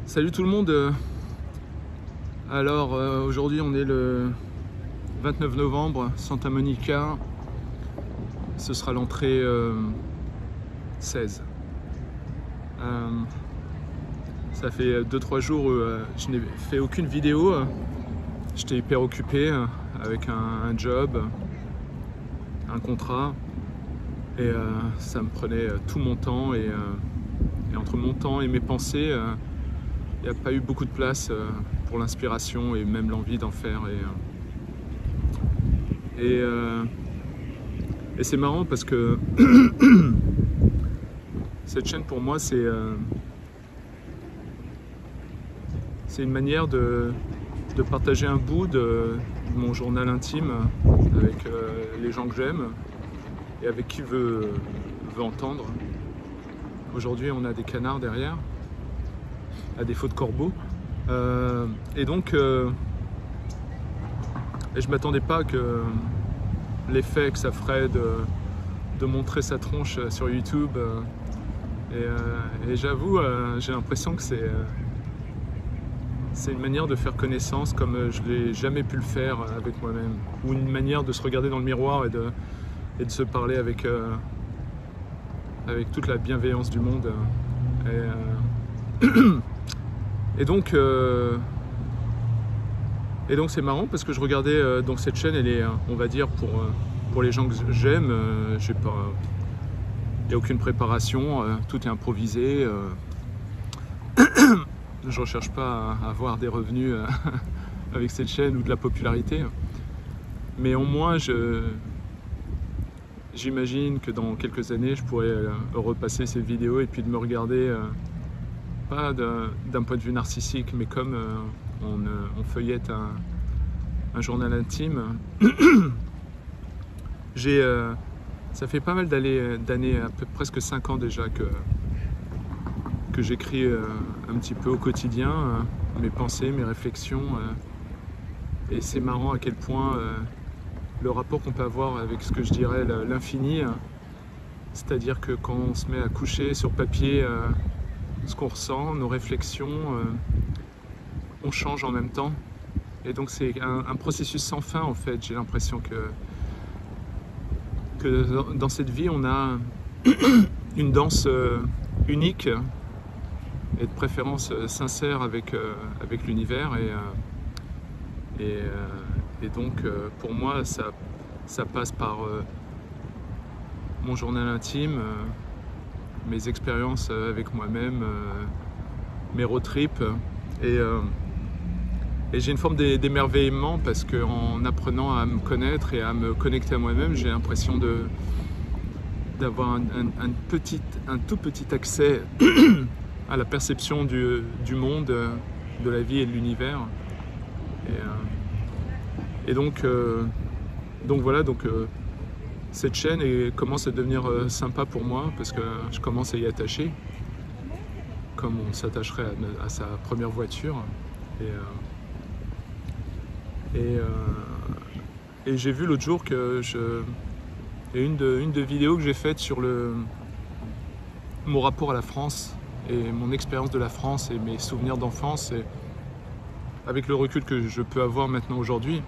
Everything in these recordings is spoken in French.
Salut tout le monde. Alors aujourd'hui on est le 29 novembre, Santa Monica. Ce sera l'entrée 16. Ça fait 2-3 jours où je n'ai fait aucune vidéo. J'étais hyper occupé avec un job, un contrat. Et ça me prenait tout mon temps. Et entre mon temps et mes pensées, il n'y a pas eu beaucoup de place pour l'inspiration et même l'envie d'en faire. Et c'est marrant parce que cette chaîne pour moi c'est une manière de partager un bout de mon journal intime avec les gens que j'aime et avec qui veut entendre. Aujourd'hui on a des canards derrière, à défaut de corbeaux. Et donc je m'attendais pas que l'effet que ça ferait de montrer sa tronche sur YouTube. Et j'avoue, j'ai l'impression que c'est une manière de faire connaissance comme je n'ai jamais pu le faire avec moi-même. Ou une manière de se regarder dans le miroir et de se parler avec toute la bienveillance du monde. Et donc c'est marrant parce que je regardais donc cette chaîne, elle est, on va dire, pour les gens que j'aime, il n'y a aucune préparation, tout est improvisé. Je ne recherche pas à avoir des revenus avec cette chaîne ou de la popularité, mais au moins j'imagine que dans quelques années je pourrais repasser ces vidéos et puis de me regarder pas d'un point de vue narcissique, mais comme on feuillette un journal intime. Ça fait pas mal d'années, presque 5 ans déjà que j'écris un petit peu au quotidien mes pensées, mes réflexions. Et c'est marrant à quel point le rapport qu'on peut avoir avec ce que je dirais l'infini, c'est-à-dire que quand on se met à coucher sur papier ce qu'on ressent, nos réflexions, on change en même temps. Et donc c'est un processus sans fin en fait. J'ai l'impression que dans cette vie on a une danse unique et de préférence sincère avec l'univers. Et donc pour moi ça passe par mon journal intime, mes expériences avec moi-même, mes road trips. Et j'ai une forme d'émerveillement parce qu'en apprenant à me connaître et à me connecter à moi-même, j'ai l'impression d'avoir un tout petit accès à la perception du monde, de la vie et de l'univers. Et donc voilà, cette chaîne commence à devenir sympa pour moi parce que je commence à y attacher, comme on s'attacherait à sa première voiture. Et j'ai vu l'autre jour que il y a une de vidéos que j'ai faite sur mon rapport à la France et mon expérience de la France et mes souvenirs d'enfance, et avec le recul que je peux avoir maintenant aujourd'hui.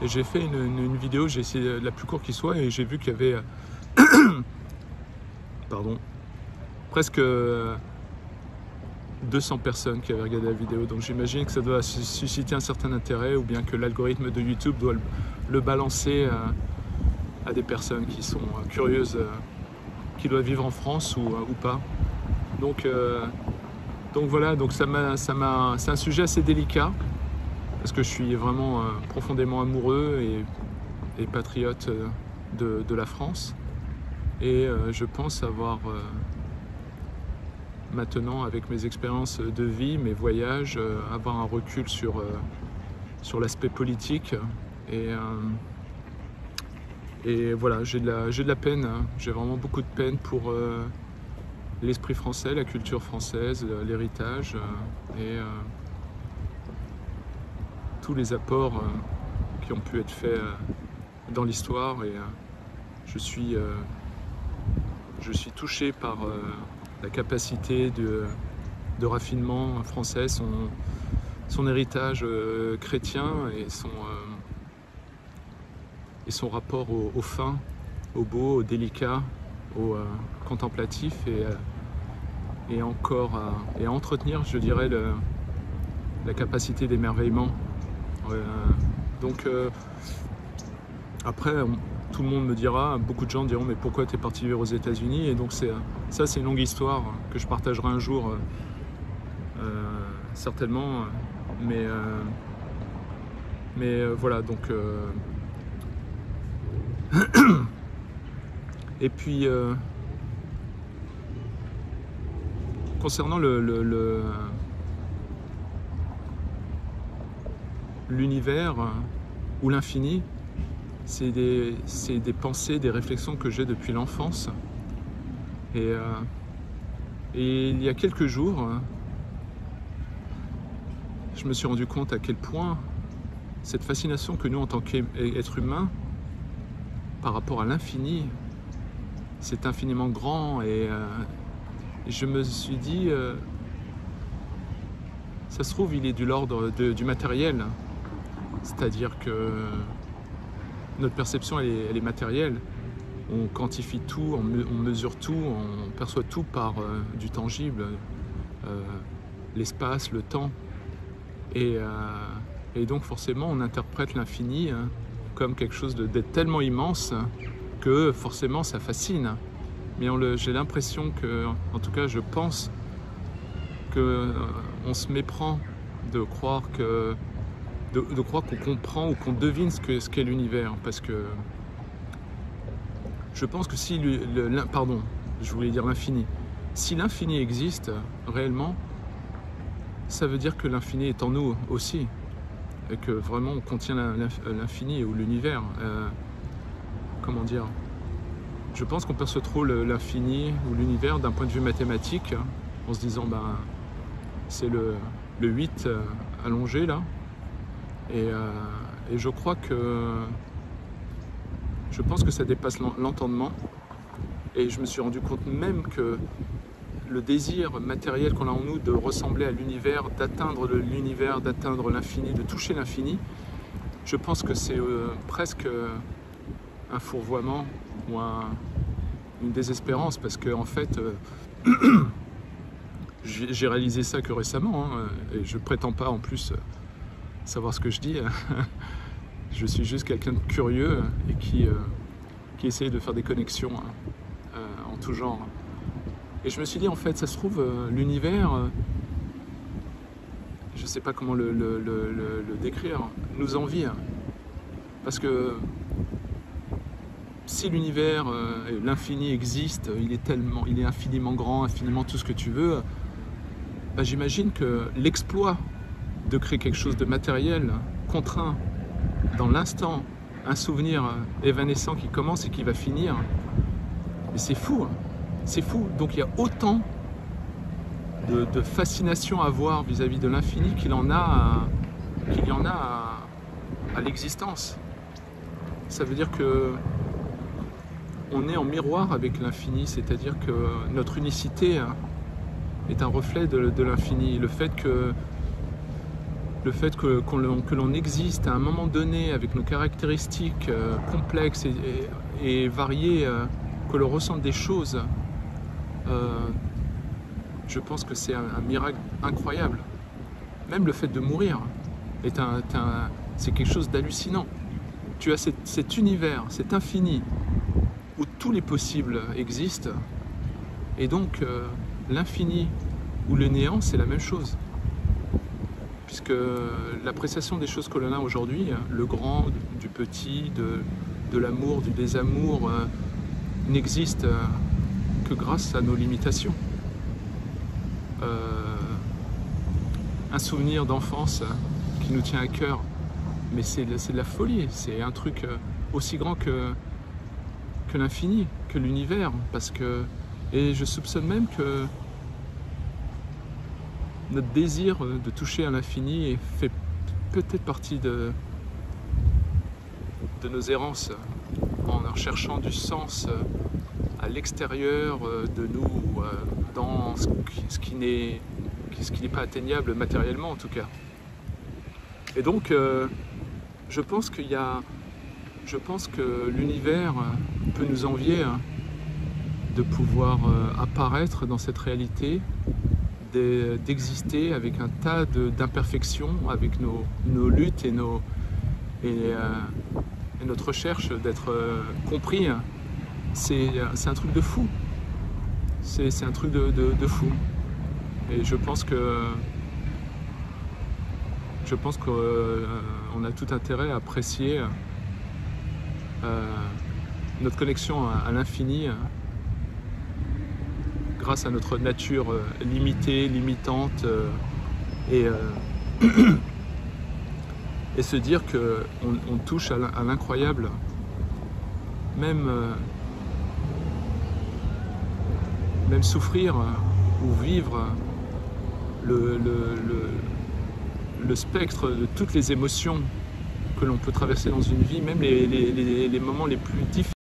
Et j'ai fait une vidéo, j'ai essayé la plus courte qui soit, et j'ai vu qu'il y avait pardon, presque 200 personnes qui avaient regardé la vidéo. Donc j'imagine que ça doit susciter un certain intérêt, ou bien que l'algorithme de YouTube doit le balancer à des personnes qui sont curieuses, qui doivent vivre en France ou pas. Donc voilà, donc c'est un sujet assez délicat parce que je suis vraiment profondément amoureux et patriote de la France, et je pense avoir maintenant, avec mes expériences de vie, mes voyages, avoir un recul sur l'aspect politique. Et voilà, j'ai de la peine, hein. J'ai vraiment beaucoup de peine pour l'esprit français, la culture française, l'héritage et tous les apports qui ont pu être faits dans l'histoire. Et je suis touché par la capacité de raffinement français, son héritage chrétien et son rapport au fin, au beau, au délicat, au contemplatif et encore à entretenir, je dirais, la capacité d'émerveillement. Donc après, tout le monde me dira, beaucoup de gens diront mais pourquoi tu es parti vivre aux États-Unis? Et donc ça c'est une longue histoire que je partagerai un jour certainement, mais voilà donc et puis concernant l'univers ou l'infini, c'est des pensées, des réflexions que j'ai depuis l'enfance. Et il y a quelques jours, je me suis rendu compte à quel point cette fascination que nous, en tant qu'êtres humains, par rapport à l'infini, c'est infiniment grand. Et je me suis dit, ça se trouve, il est de l'ordre du matériel. C'est-à-dire que notre perception, elle est matérielle. On quantifie tout, on mesure tout, on perçoit tout par du tangible, l'espace, le temps. Et donc forcément, on interprète l'infini comme quelque chose d'être tellement immense que forcément ça fascine. Mais j'ai l'impression que, en tout cas je pense qu'on se méprend de croire qu'on comprend ou qu'on devine ce qu'est l'univers, parce que je pense que si je voulais dire l'infini. Si l'infini existe réellement, ça veut dire que l'infini est en nous aussi, et que vraiment on contient l'infini ou l'univers. Comment dire? Je pense qu'on perçoit trop l'infini ou l'univers d'un point de vue mathématique, en se disant c'est le 8 allongé là. Et je crois je pense que ça dépasse l'entendement. Et je me suis rendu compte même que le désir matériel qu'on a en nous de ressembler à l'univers, d'atteindre l'univers, d'atteindre l'infini, de toucher l'infini, je pense que c'est presque un fourvoiement ou une désespérance, parce que en fait, j'ai réalisé ça que récemment, et je prétends pas en plus savoir ce que je dis. Je suis juste quelqu'un de curieux et qui essaye de faire des connexions en tout genre. Et je me suis dit, en fait, ça se trouve, l'univers, je sais pas comment le décrire, nous envie. Parce que si l'univers, l'infini existe, il est infiniment grand, infiniment tout ce que tu veux, j'imagine que l'exploit de créer quelque chose de matériel, contraint, dans l'instant, un souvenir évanescent qui commence et qui va finir, mais c'est fou, c'est fou. Donc il y a autant de fascination à voir vis-à-vis de l'infini qu'il y en a à l'existence. Ça veut dire que on est en miroir avec l'infini, c'est-à-dire que notre unicité est un reflet de l'infini. Le fait que l'on existe à un moment donné avec nos caractéristiques complexes et variées, que l'on ressente des choses, je pense que c'est un miracle incroyable. Même le fait de mourir c'est quelque chose d'hallucinant. Tu as cet univers, cet infini, où tous les possibles existent, et donc l'infini ou le néant, c'est la même chose. Puisque l'appréciation des choses que l'on a aujourd'hui, le grand, du petit, de l'amour, du désamour, n'existe que grâce à nos limitations. Un souvenir d'enfance qui nous tient à cœur, mais c'est de la folie, c'est un truc aussi grand que l'infini, que l'univers, et je soupçonne même que notre désir de toucher à l'infini fait peut-être partie de nos errances, en recherchant du sens à l'extérieur de nous, dans ce qui n'est pas atteignable matériellement en tout cas. Et donc je pense que l'univers peut nous envier de pouvoir apparaître dans cette réalité, d'exister avec un tas d'imperfections, avec nos luttes et notre recherche d'être compris. C'est un truc de fou. C'est un truc de fou. Et je pense qu'on a tout intérêt à apprécier notre connexion à l'infini grâce à notre nature limitée, limitante et se dire qu'on touche à l'incroyable, même souffrir ou vivre le spectre de toutes les émotions que l'on peut traverser dans une vie, même les moments les plus difficiles.